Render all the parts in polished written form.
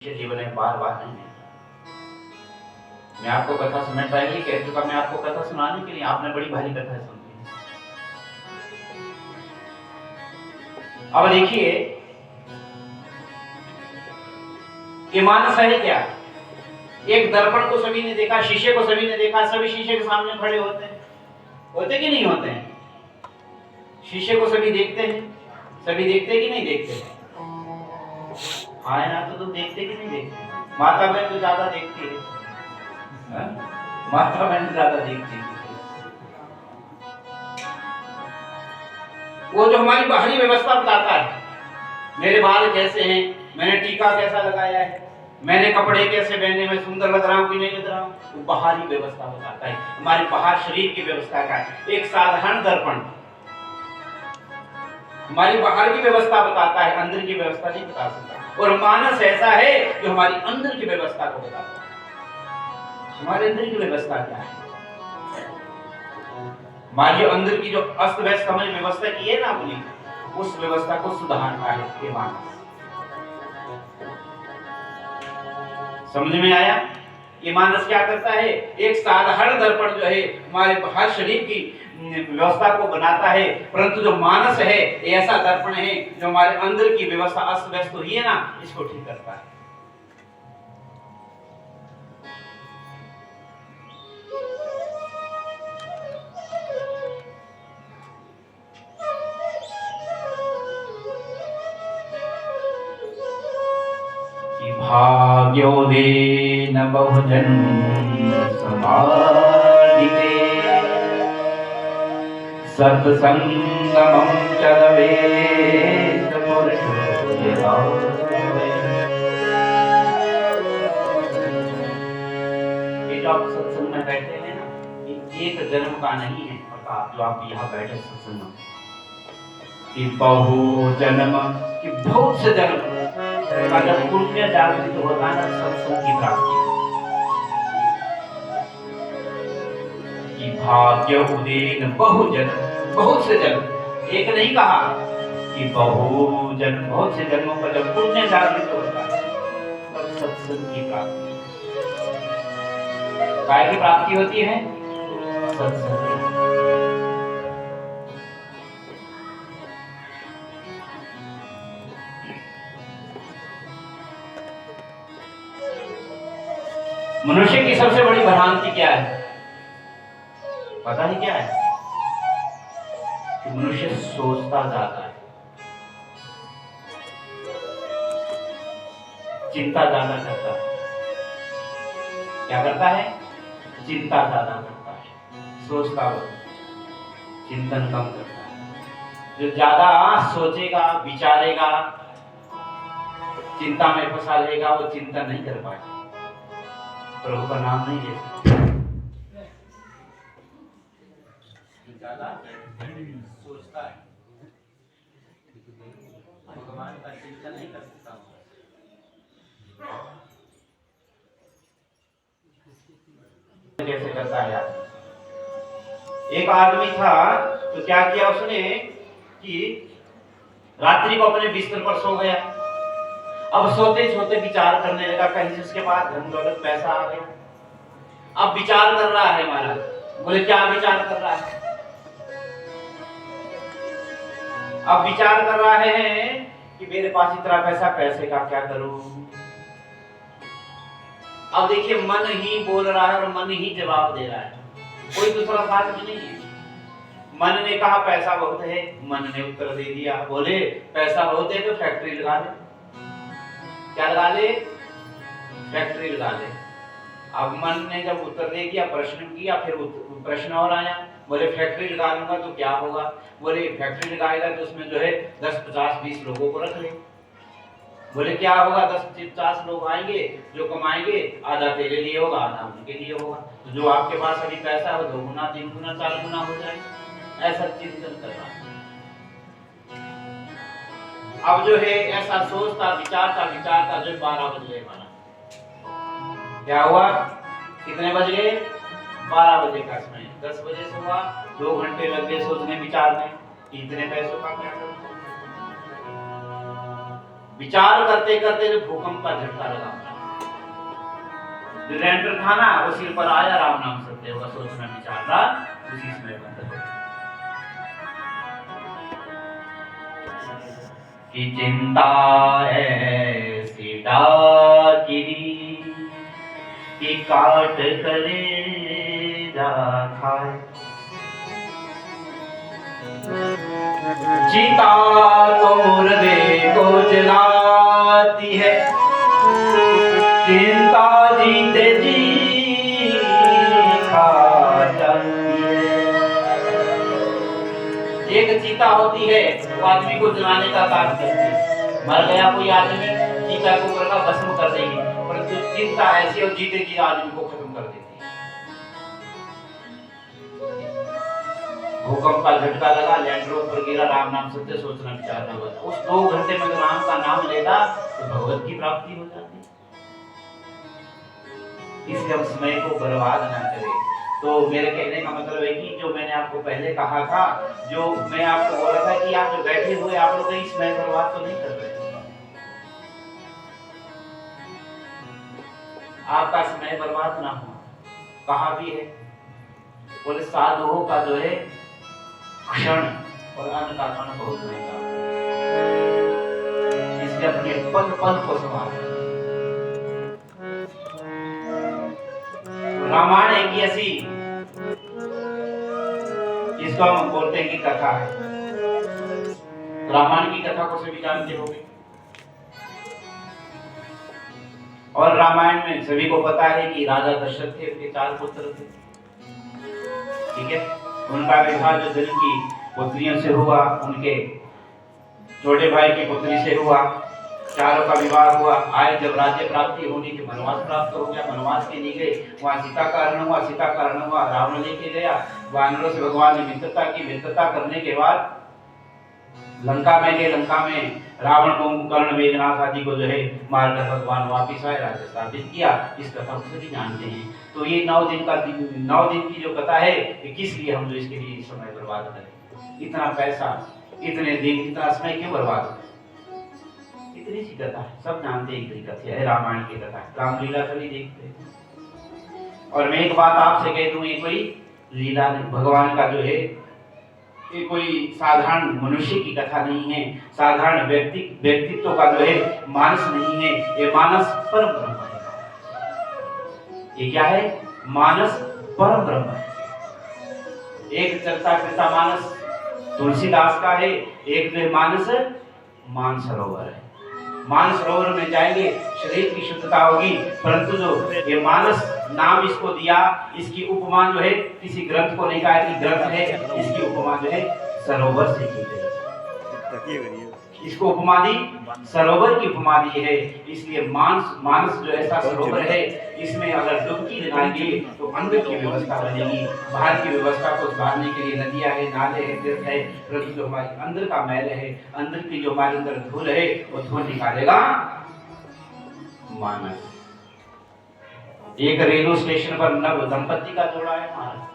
मनुष्य जीवन में बार बार नहीं मिलता। मैं आपको कथा सुनना पहले कह चुका, मैं आपको कथा सुनाने के लिए, आपने बड़ी भारी कथा सुनी। अब देखिए ये मानस है क्या? एक दर्पण को सभी ने देखा, शीशे को सभी ने देखा, सभी शीशे के सामने खड़े होते हैं, होते कि नहीं होते हैं? शीशे को सभी देखते हैं, सभी देखते कि नहीं देखते? हाँ ना, तो तुम देखते कि नहीं देखते? माता बहन तो ज्यादा देखती है, माता बहन ज्यादा देखती है। वो जो हमारी बाहरी व्यवस्था बताता है, मेरे बाल कैसे हैं, मैंने टीका कैसा लगाया है, मैंने कपड़े कैसे पहने, मैं सुंदर लग रहा हूं कि नहीं लग रहा हूं, वो बाहरी व्यवस्था बताता है। हमारे बाहर शरीर की व्यवस्था का एक साधारण दर्पण हमारी बाहर की व्यवस्था बताता है, अंदर की व्यवस्था नहीं बता सकता। और मानस ऐसा है जो हमारी अंदर की व्यवस्था को बताता है। हमारे अंदर की व्यवस्था क्या है? हमारी अंदर की जो अस्त व्यस्त हमने व्यवस्था की है ना अपनी, उस व्यवस्था को सुधारना है ये मानस। समझ में आया? ये मानस क्या करता है? एक साधारण दर्पण जो है हमारे बाहर शरीर की व्यवस्था को बनाता है, परंतु जो मानस है ऐसा दर्पण है जो हमारे अंदर की व्यवस्था अस्त व्यस्त हुई है ना, इसको ठीक करता है। भाग्योदयेन बहुजन्म समाधिते सत्संगमं च लभेत पुरुषो यथा। ये जो आप सत्संग में बैठे हैं ना, ये एक जन्म का नहीं है प्रताप, जो आप यहाँ बैठे सत्संग में, कि बहु जन्म, कि बहुत से जन्म का जब पुण्य जागृत होता है ना, सत्संग की प्राप्ति। कि भाग्य उदयन बहु जन्म, बहुत से जन्म, एक नहीं कहा, कि बहु जन्म, बहुत से जन्मों का जब पुण्य जागृत होता है तब सत्संग की प्राप्ति। काय की प्राप्ति होती है? सत्संग की। मनुष्य की सबसे बड़ी भ्रांति क्या है? पता नहीं क्या है? कि मनुष्य सोचता ज्यादा है, चिंता ज्यादा करता है। क्या करता है? चिंता ज्यादा करता है, सोचता बहुत, चिंतन कम करता है। जो ज्यादा सोचेगा, विचारेगा, चिंता में फंसा रहेगा, वो चिंता नहीं कर पाएगा, प्रभु का नाम नहीं ले सकता। ज्यादा सोचता है, भगवान का चिंतन नहीं कर सकता। कैसे करता है? एक आदमी था तो क्या किया उसने कि रात्रि को अपने बिस्तर पर सो गया। अब सोते सोते विचार करने लगा, कहीं से उसके पास धन दौलत पैसा आ गया। अब विचार कर रहा है महाराज। बोले क्या विचार कर रहा है? अब विचार कर रहा है कि मेरे पास इतना पैसा, पैसे का क्या करूं। अब देखिए मन ही बोल रहा है और मन ही जवाब दे रहा है, कोई दूसरा साथ में नहीं है। मन ने कहा पैसा बहुत है, मन ने उत्तर दे दिया, बोले पैसा बहुत है तो फैक्ट्री लगा ले। क्या लगा ले? फैक्ट्री लगा ले। अब मन ने जब उत्तर दे दिया, प्रश्न किया, फिर प्रश्न और आया, बोले फैक्ट्री लगा लूंगा तो क्या होगा? बोले फैक्ट्री लगाएगा तो उसमें जो है 10, 50, 20 लोगों को रख ले। बोले क्या होगा? 10, 50 लोग आएंगे, जो कमाएंगे आधा तेरे लिए होगा, आधा उनके लिए होगा, तो जो आपके पास अभी पैसा हो 2 गुना, 3 गुना, 4 गुना हो जाएगा। ऐसा चिंतन कर रहा है। अब जो है ऐसा सोचता विचारता जो 12 बज गए। माना क्या हुआ? कितने बज गए? 12 बजे का समय। 10 बजे से हुआ, 2 घंटे लग गए सोचने विचारने, इतने पैसों का क्या करूं। विचार करते करते जो भूकंप का झटका लगा, जो लेंटर था ना वो सिर पर आया, राम नाम सत्य होगा, सोचना विचारना उसी समय बंद हो गया। कि चिंता ऐसी डाकिनी कि काट कलेजा खाए, चिता तो मुर्दे को जलाती है, चिंता जीते जी खा जाती है। एक चिता होती है वो आदमी को जलाने का काम करती है, मर गया कोई आदमी चिता को करना भस्म कर देगी, परंतु चिंता ऐसी और जीते जी आदमी को खत्म कर देती है। भूकंप का झटका लगा, लैंडरों पर गिरा, राम नाम सत्य सोचना विचारना हुआ। उस 2 घंटे में राम का नाम लेता तो भगवत की प्राप्ति हो जाती। इसलिए हम समय को बर्बाद ना करें। तो मेरे कहने का मतलब है कि जो मैंने आपको पहले कहा था, जो मैं आपको बोला था कि आप जो बैठे हुए आप लोग कहीं समय बर्बाद तो नहीं कर रहे, आपका समय बर्बाद ना हो। कहा भी है बोले साधुओं का जो है क्षण और अन्न का कण बहुत महंगा, इसलिए अपने पल पल को संभालें। रामायण एक ऐसी, इसको हम बोलते हैं कि कथा है। रामायण की कथा को सभी जानते होंगे, और रामायण में सभी को पता है कि राजा दशरथ थे, उनके 4 पुत्र थे, ठीक है। उनका विवाह जो दिल की पुत्रियों से हुआ, उनके छोटे भाई की पुत्री से हुआ, चारों का विवाह हुआ। आए जब राज्य प्राप्ति होने के वनवास प्राप्त हो गया, वनवास के लिए गए, वहां सीता का हरण हुआ, रावण लेके गया, वानरों से भगवान ने मित्रता की, मित्रता करने के बाद लंका में गए, लंका में रावण कुंभकर्ण मेघनाथ आदि को जो है मारकर भगवान वापिस आए, राज्य स्थापित किया। इस कथा को सभी जानते हैं। तो ये 9 दिन की जो कथा है, कि किस लिए हम जो इसके लिए समय बर्बाद करें, इतना पैसा, इतने दिन, इतना समय क्यों बर्बाद करें? इतनी सी कथा है, सब जानते हैं इतनी कथा है, रामायण की कथा है, रामलीला सभी देखते हैं। और मैं एक बात आपसे कह दूं, ये कोई लीला नहीं, भगवान का जो है ये कोई साधारण मनुष्य की कथा नहीं है, साधारण व्यक्तित्व का जो है मानस नहीं है, ये मानस परम ब्रह्म है। ये क्या है? मानस परम ब्रह्म है। एक चलता फिरता मानस तुलसीदास का है, एक जो मानस मानसरोवर है। मानसरोवर में जाएंगे, शरीर की शुद्धता होगी, परंतु जो ये मानस नाम इसको दिया, इसकी उपमा जो है किसी ग्रंथ को नहीं कहा कि ग्रंथ है, इसकी उपमा जो है सरोवर से की गई। इसको उपमा दी, सरोवर की उपमा दी है। इसलिए मानस जो ऐसा सरोवर है, इसमें अगर डुबकी लगाएंगे तो अंदर की व्यवस्था बनेगी। बाहर की व्यवस्था को सुधारने के लिए नदियां है, नाले है, तीर्थ है, परंतु जो हमारे अंदर का मैल है, अंदर की जो हमारे अंदर धूल है, वो धूल निकालेगा मानस। एक रेलवे स्टेशन पर नव दंपति का जोड़ा है महाराज,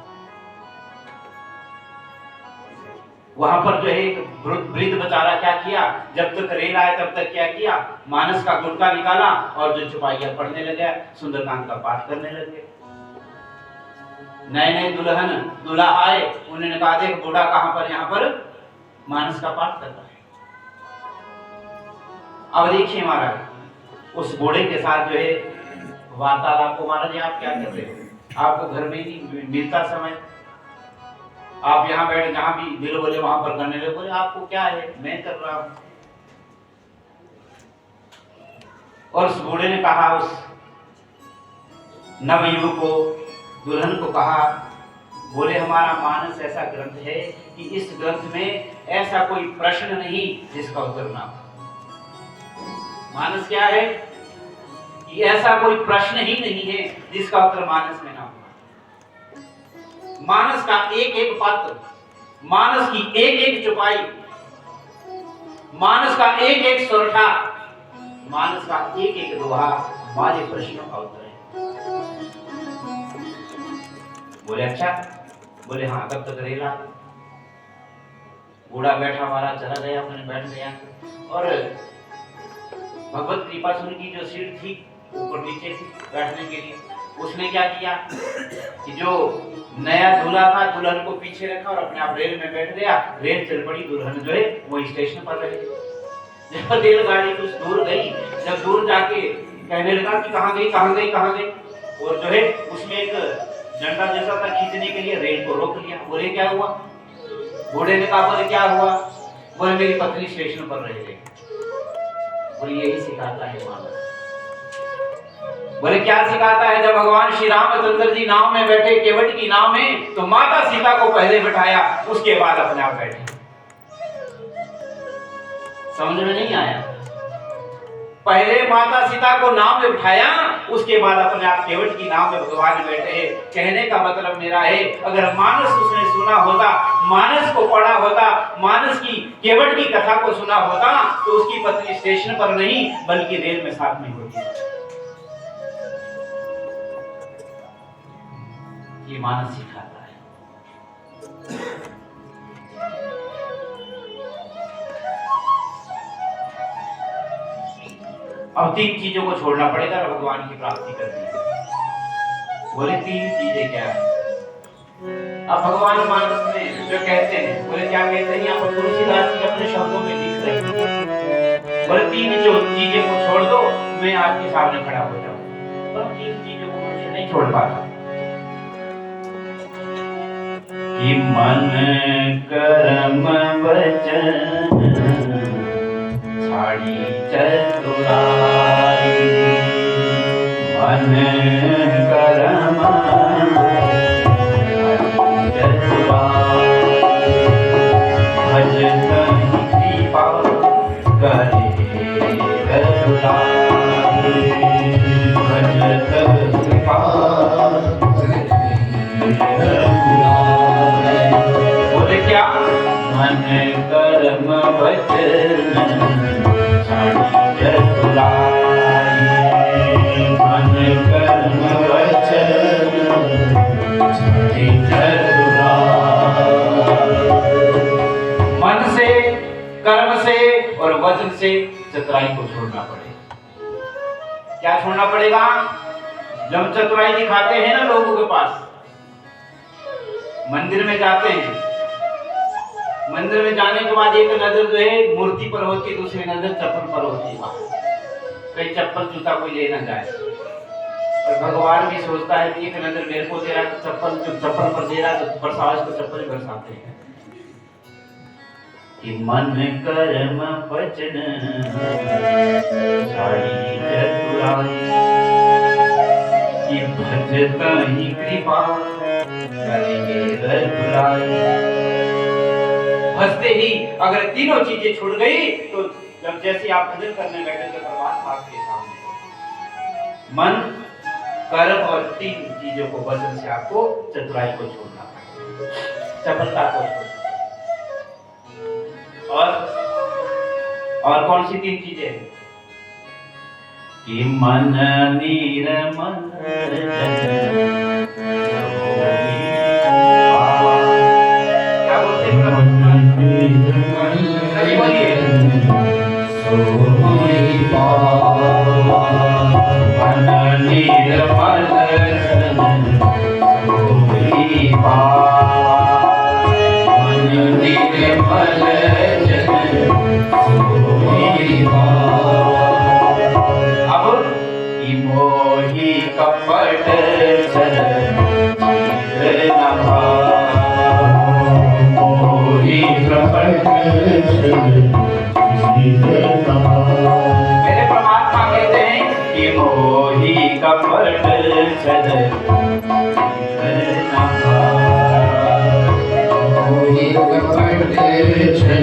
वहां पर जो है एक वृद्ध बेचारा क्या किया, जब तक रेल आए तब तक क्या किया, मानस का गुटका निकाला और जो चौपाइयां पढ़ने लगे, सुंदरकांड का पाठ करने लगे। नए नए दूल्हा आए, उन्होंने कहा देख बूढ़ा कहां पर, यहाँ पर मानस का पाठ कर रहा है। अब देखिए महाराज, उस बूढ़े के साथ जो है वार्तालाप को, महाराज आप क्या कर रहे हो, आपको घर में नहीं मिलता समय, आप यहाँ बैठे जहां भी दिल बोले वहां पर करने लगे। बोले आपको क्या है, मैं कर रहा हूं। और उस बूढ़े ने कहा, उस नवयुवक को, दुल्हन को कहा, बोले हमारा मानस ऐसा ग्रंथ है कि इस ग्रंथ में ऐसा कोई प्रश्न नहीं जिसका उत्तर ना हो। मानस क्या है कि ऐसा कोई प्रश्न ही नहीं है जिसका उत्तर मानस में ना हो। मानस का एक एक पात्र, मानस की एक एक चौपाई, मानस का एक एक सोरठा, मानस का एक एक दोहा हमारे प्रश्नों का उत्तर है। बोले अच्छा, बोले हाँ, तब तक रेला। बूढ़ा बैठा हमारा चला गया, अपने बैठ गया, और भगवत कृपा सुन की जो सीट थी ऊपर नीचे थी बैठने के लिए, उसने क्या किया कि जो नया दूल्हा था दुल्हन को पीछे रखा और अपने आप रेल में बैठ गया। रेल चल पड़ी, दुल्हन जो है वो स्टेशन पर रही। जब रेलगाड़ी कुछ दूर गई, जब दूर जाके कहने लगा कि कहाँ गई कहाँ गई कहाँ गई, और जो है उसमें एक डंडा जैसा था खींचने के लिए, रेल को रोक लिया। बोले क्या हुआ? घोड़े ने कहा बोले क्या हुआ? बोले मेरी पत्नी स्टेशन पर रह गई। बोले यही सिखाता है मानस। बोले क्या सिखाता है? जब भगवान श्री रामचंद्र जी नाव में बैठे, केवट की नाव में, तो माता सीता को पहले बिठाया, उसके बाद अपने आप बैठे। समझ में नहीं आया? पहले माता सीता को नाव में बिठाया, उसके बाद अपने आप केवट की नाव में भगवान बैठे। कहने का मतलब मेरा है, अगर मानस उसने सुना होता, मानस को पढ़ा होता, मानस की केवट की कथा को सुना होता, तो उसकी पत्नी स्टेशन पर नहीं बल्कि रेल में साथ में होती। ये मानस सिखाता है। अब 3 चीजों को छोड़ना पड़ेगा भगवान की प्राप्ति करनी है। बोले 3 चीजें क्या है? अब भगवान मानस में जो कहते हैं, बोले क्या कहते हैं? यहाँ पर तुलसीदास जी अपने शब्दों में लिख रहे हैं। बोले 3 जो चीजें को छोड़ दो, मैं आपके सामने खड़ा हो जाऊं। पर 3 चीजों को मुझे नहीं छोड़ पाता। कि मन कर्म वचन छाड़ी चतुराई, मन कर्म चतुराई, भजत कृपा करे रघुराई, भजत कृपा क्या? मन कर्म वचन छाड़ी चतुराई, मन कर्म वचन छाड़ी चतुराई। मन से, कर्म से और वचन से चतुराई को छोड़ना पड़ेगा। क्या छोड़ना पड़ेगा? जब चतुराई दिखाते हैं ना लोगों के पास, मंदिर में जाते हैं, मंदिर में जाने के बाद एक नजर जो है मूर्ति पर होती है, दूसरी नजर चप्पल पर होती है। कहीं चप्पल जूता कोई ले ना जाए। और भगवान भी सोचता है कि एक नजर मेरे को दे रहा है, तो चप्पल पर दे रहा है, तो बरसात को चप्पल बरसाते हैं। कि मन कर्म वचन छाड़ी चतुराई, कि भजत ही कृपा करेंगे रघुराई। हंसते ही अगर तीनों चीजें छूट गई, तो जब जैसे आप भजन करने बैठे तो परमात्मा आपके सामने। मन, कर्म और 3 चीजों को वचन से आपको चतुराई को छोड़ना पड़ेगा, चपलता को छोड़ना। और कौन सी 3 चीजें हैं? कि मन निर्मल मोही कपट मोही कपट। मेरे परमात्मा कहते हैं कि मोही कपट छल मोही कपट छल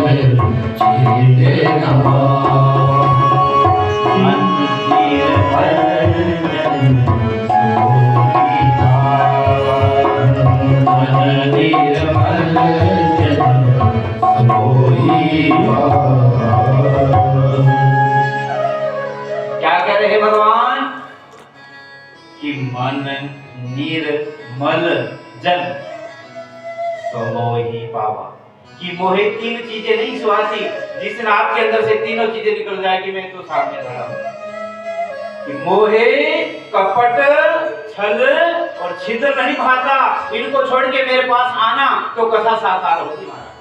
क्या कह रहे हैं भगवान? कि मन निर्मल जन समोही पावा। कि मोहे तीन चीजें नहीं सुहाती, जिस दिन आपके अंदर से तीनों चीजें निकल जाएगी मैं तो सामने खड़ा हूं कि मोहे कपट छल और छिद्र नहीं भाता, इनको छोड़ के मेरे पास आना तो कथा साकार होगी महाराज।